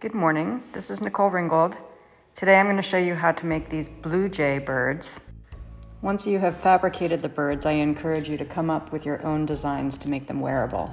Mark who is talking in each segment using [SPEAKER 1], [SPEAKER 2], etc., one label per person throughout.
[SPEAKER 1] Good morning, this is Nicole Ringgold. Today I'm going to show you how to make these blue jay birds. Once you have fabricated the birds, I encourage you to come up with your own designs to make them wearable.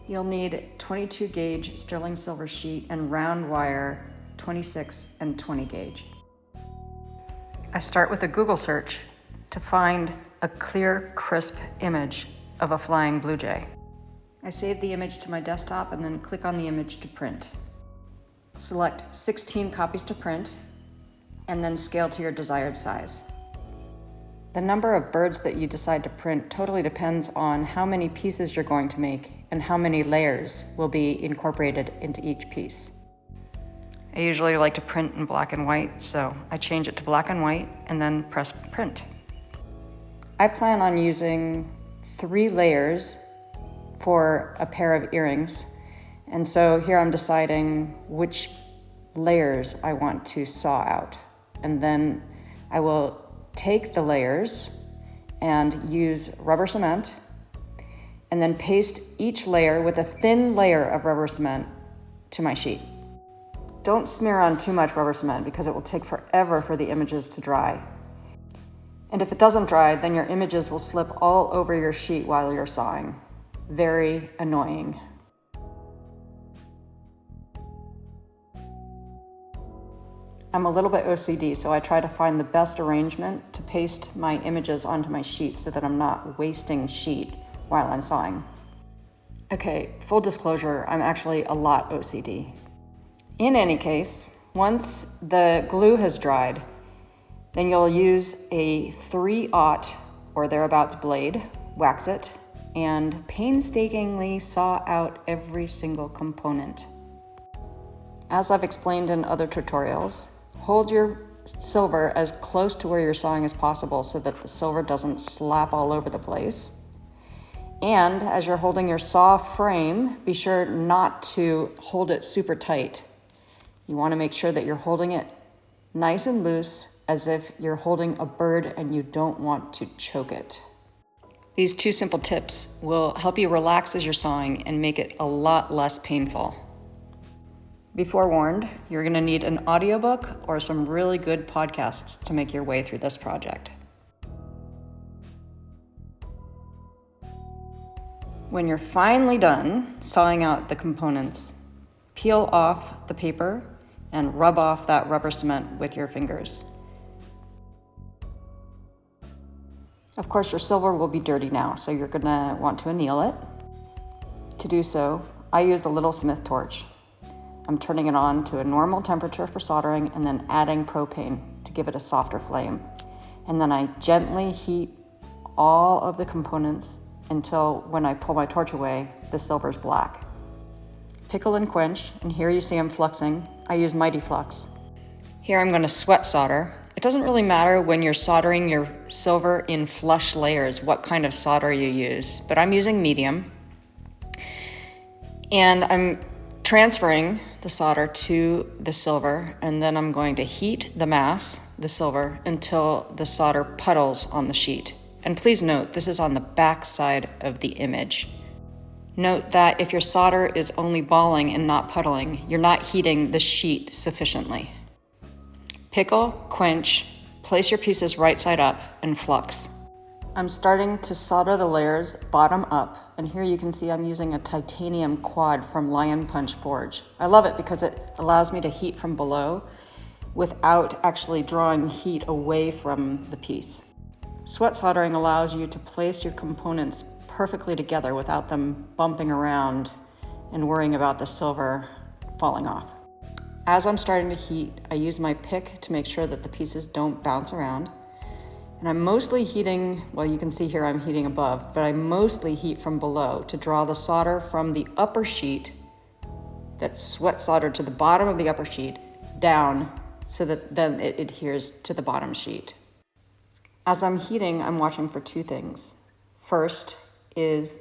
[SPEAKER 1] You'll need 22 gauge sterling silver sheet and round wire 26 and 20 gauge. I start with a Google search to find a clear, crisp image of a flying blue jay. I save the image to my desktop and then click on the image to print. Select 16 copies to print and then scale to your desired size. The number of birds that you decide to print totally depends on how many pieces you're going to make and how many layers will be incorporated into each piece. I usually like to print in black and white, so I change it to black and white and then press print. I plan on using 3 layers for a pair of earrings, and so here I'm deciding which layers I want to saw out, and then I will take the layers and use rubber cement and then paste each layer with a thin layer of rubber cement to my sheet. Don't smear on too much rubber cement because it will take forever for the images to dry. And if it doesn't dry, then your images will slip all over your sheet while you're sawing. Very annoying. I'm a little bit OCD, so I try to find the best arrangement to paste my images onto my sheet so that I'm not wasting sheet while I'm sawing. Okay, full disclosure, I'm actually a lot OCD. In any case, once the glue has dried, then you'll use a 3/0 or thereabouts blade, wax it, and painstakingly saw out every single component. As I've explained in other tutorials, hold your silver as close to where you're sawing as possible so that the silver doesn't slap all over the place. And as you're holding your saw frame, be sure not to hold it super tight. You want to make sure that you're holding it nice and loose as if you're holding a bird and you don't want to choke it. These 2 simple tips will help you relax as you're sawing and make it a lot less painful. Be forewarned, you're going to need an audiobook or some really good podcasts to make your way through this project. When you're finally done sawing out the components, peel off the paper and rub off that rubber cement with your fingers. Of course, your silver will be dirty now, so you're going to want to anneal it. To do so, I use a little Smith torch. I'm turning it on to a normal temperature for soldering and then adding propane to give it a softer flame. And then I gently heat all of the components until when I pull my torch away, the silver's black. Pickle and quench, and here you see I'm fluxing. I use Mighty Flux. Here I'm going to sweat solder. It doesn't really matter when you're soldering your silver in flush layers what kind of solder you use, but I'm using medium. And I'm transferring the solder to the silver, and then I'm going to heat the mass, the silver, until the solder puddles on the sheet. And please note, this is on the back side of the image. Note that if your solder is only balling and not puddling, you're not heating the sheet sufficiently. Pickle, quench, place your pieces right side up, and flux. I'm starting to solder the layers bottom up, and here you can see I'm using a titanium quad from Lion Punch Forge. I love it because it allows me to heat from below without actually drawing heat away from the piece. Sweat soldering allows you to place your components perfectly together without them bumping around and worrying about the silver falling off. As I'm starting to heat, I use my pick to make sure that the pieces don't bounce around. And I'm mostly heating, well, you can see here I'm heating above, but I mostly heat from below to draw the solder from the upper sheet that's sweat soldered to the bottom of the upper sheet down so that then it adheres to the bottom sheet. As I'm heating, I'm watching for 2 things. First is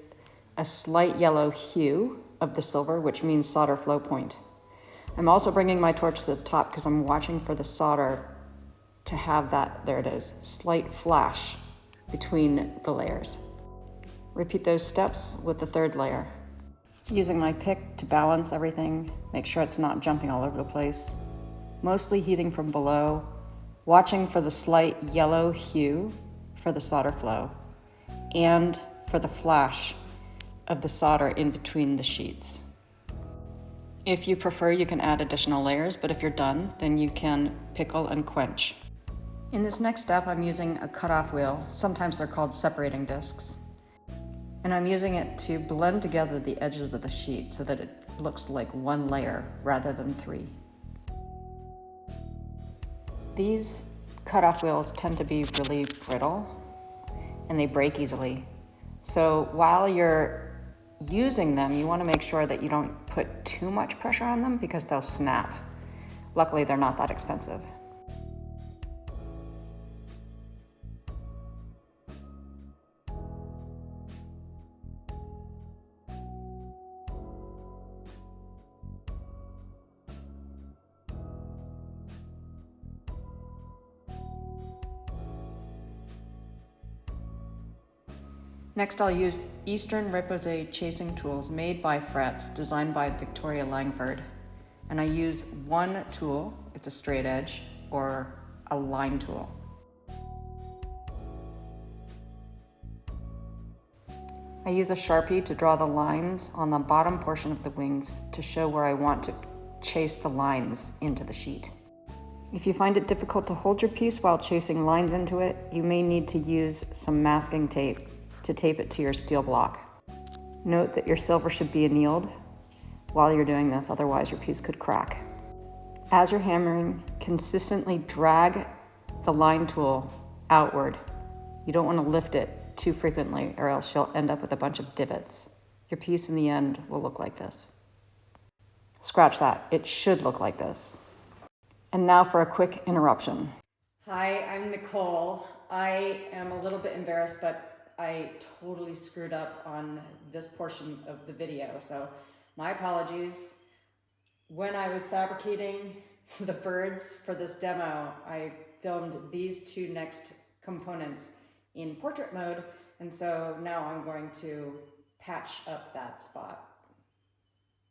[SPEAKER 1] a slight yellow hue of the silver, which means solder flow point. I'm also bringing my torch to the top because I'm watching for the solder to have that, there it is, slight flash between the layers. Repeat those steps with the 3rd layer. Using my pick to balance everything, make sure it's not jumping all over the place. Mostly heating from below, watching for the slight yellow hue for the solder flow, and for the flash of the solder in between the sheets. If you prefer, you can add additional layers, but if you're done, then you can pickle and quench. In this next step, I'm using a cutoff wheel. Sometimes they're called separating discs. And I'm using it to blend together the edges of the sheet so that it looks like one layer rather than three. These cutoff wheels tend to be really brittle and they break easily. So while you're using them, you want to make sure that you don't put too much pressure on them because they'll snap. Luckily, they're not that expensive. Next, I'll use Eastern Repoussé chasing tools made by Frets, designed by Victoria Langford. And I use one tool, it's a straight edge, or a line tool. I use a Sharpie to draw the lines on the bottom portion of the wings to show where I want to chase the lines into the sheet. If you find it difficult to hold your piece while chasing lines into it, you may need to use some masking tape to tape it to your steel block. Note that your silver should be annealed while you're doing this, otherwise your piece could crack. As you're hammering, consistently drag the line tool outward. You don't want to lift it too frequently or else you'll end up with a bunch of divots. Your piece in the end will look like this. Scratch that, it should look like this. And now for a quick interruption. Hi, I'm Nicole. I am a little bit embarrassed, but I totally screwed up on this portion of the video, so my apologies. When I was fabricating the birds for this demo, I filmed these two next components in portrait mode, and so now I'm going to patch up that spot.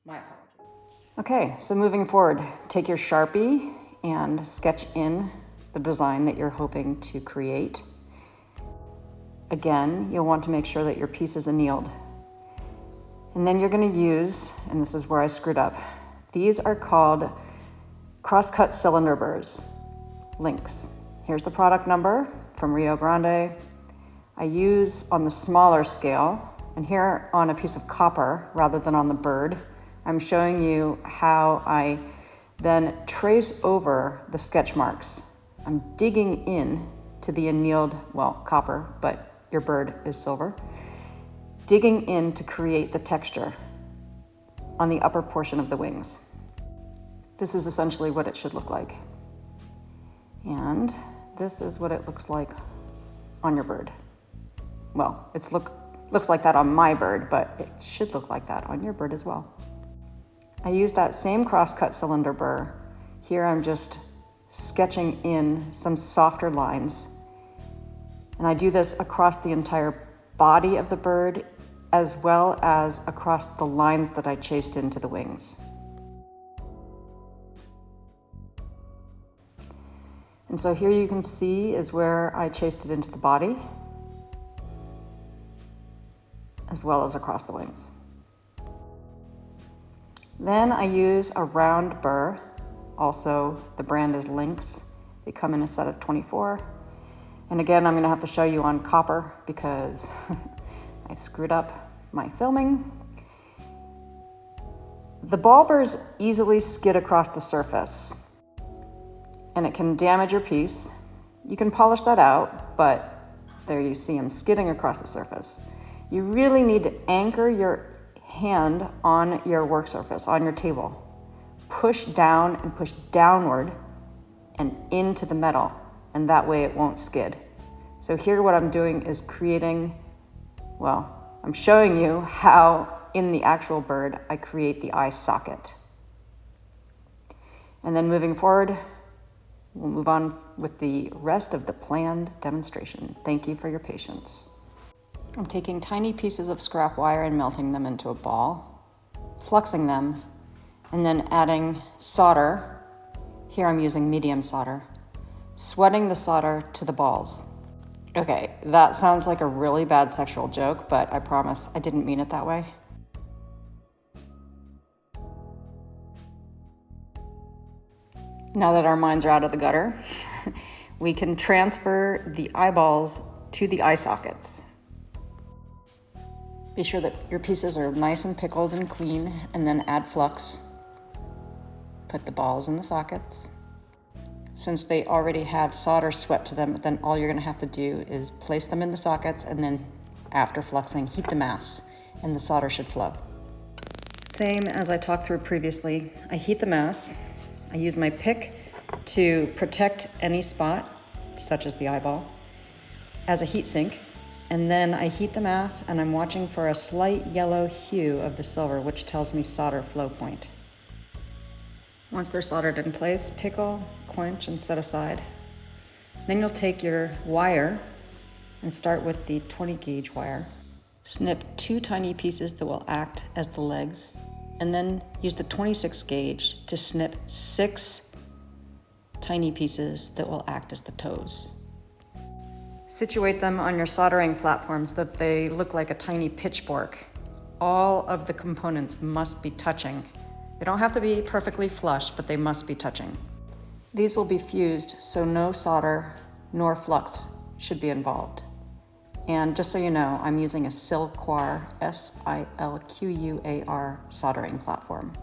[SPEAKER 1] My apologies. Okay, so moving forward, take your Sharpie and sketch in the design that you're hoping to create. Again, you'll want to make sure that your piece is annealed. And then you're going to use, and this is where I screwed up, these are called cross-cut cylinder burrs, links. Here's the product number from Rio Grande. I use on the smaller scale, and here on a piece of copper rather than on the bird, I'm showing you how I then trace over the sketch marks. I'm digging in to the annealed, well, copper, but your bird is silver, digging in to create the texture on the upper portion of the wings. This is essentially what it should look like. And this is what it looks like on your bird. Well, it looks like that on my bird, but it should look like that on your bird as well. I use that same cross-cut cylinder burr. Here I'm just sketching in some softer lines. And I do this across the entire body of the bird, as well as across the lines that I chased into the wings. And so here you can see is where I chased it into the body, as well as across the wings. Then I use a round burr. Also, the brand is Lynx. They come in a set of 24. And again, I'm gonna have to show you on copper because I screwed up my filming. The ball burrs easily skid across the surface and it can damage your piece. You can polish that out, but there you see them skidding across the surface. You really need to anchor your hand on your work surface, on your table. Push down and push downward and into the metal, and that way it won't skid. So here what I'm doing is creating, well, I'm showing you how in the actual bird I create the eye socket. And then moving forward, we'll move on with the rest of the planned demonstration. Thank you for your patience. I'm taking tiny pieces of scrap wire and melting them into a ball. fluxing them, and then adding solder. Here I'm using medium solder. Sweating the solder to the balls. Okay, that sounds like a really bad sexual joke, but I promise I didn't mean it that way. Now that our minds are out of the gutter, we can transfer the eyeballs to the eye sockets. Be sure that your pieces are nice and pickled and clean, and then add flux. Put the balls in the sockets. Since they already have solder sweat to them, then all you're gonna have to do is place them in the sockets, and then after fluxing, heat the mass, and the solder should flow. Same as I talked through previously, I heat the mass. I use my pick to protect any spot, such as the eyeball, as a heat sink. And then I heat the mass, and I'm watching for a slight yellow hue of the silver, which tells me solder flow point. Once they're soldered in place, pickle, quench, and set aside. Then you'll take your wire and start with the 20 gauge wire. Snip 2 tiny pieces that will act as the legs, and then use the 26 gauge to snip 6 tiny pieces that will act as the toes. Situate them on your soldering platform so that they look like a tiny pitchfork. All of the components must be touching. They don't have to be perfectly flush, but they must be touching. These will be fused, so no solder nor flux should be involved. And just so you know, I'm using a Silquar, S-I-L-Q-U-A-R soldering platform.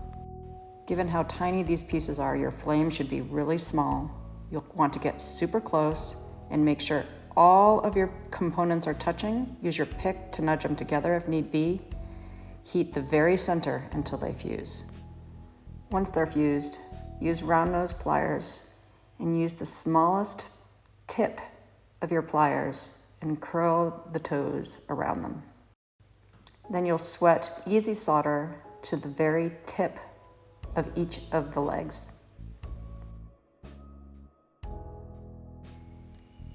[SPEAKER 1] Given how tiny these pieces are, your flame should be really small. You'll want to get super close and make sure all of your components are touching. Use your pick to nudge them together if need be. Heat the very center until they fuse. Once they're fused, use round nose pliers and use the smallest tip of your pliers and curl the toes around them. Then you'll sweat easy solder to the very tip of each of the legs.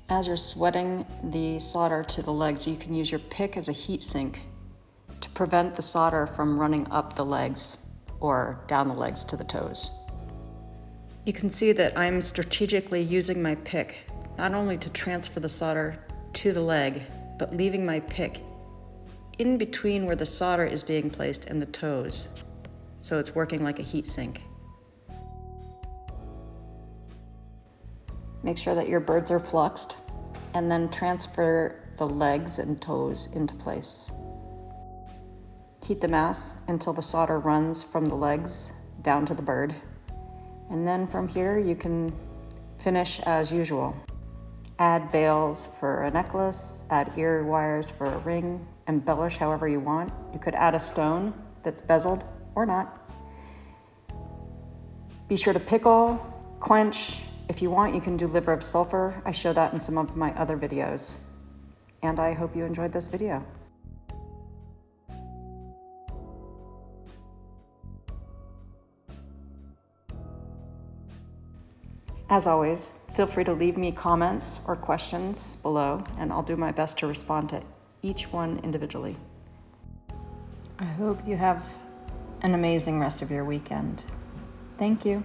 [SPEAKER 1] As you're sweating the solder to the legs, you can use your pick as a heat sink to prevent the solder from running up the legs or down the legs to the toes. You can see that I'm strategically using my pick not only to transfer the solder to the leg, but leaving my pick in between where the solder is being placed and the toes, so it's working like a heat sink. Make sure that your birds are fluxed, and then transfer the legs and toes into place. Heat the mass until the solder runs from the legs down to the bird. And then from here, you can finish as usual. Add bails for a necklace, add ear wires for a ring, embellish however you want. You could add a stone that's bezeled or not. Be sure to pickle, quench. If you want, you can do liver of sulfur. I show that in some of my other videos. And I hope you enjoyed this video. As always, feel free to leave me comments or questions below, and I'll do my best to respond to each one individually. I hope you have an amazing rest of your weekend. Thank you.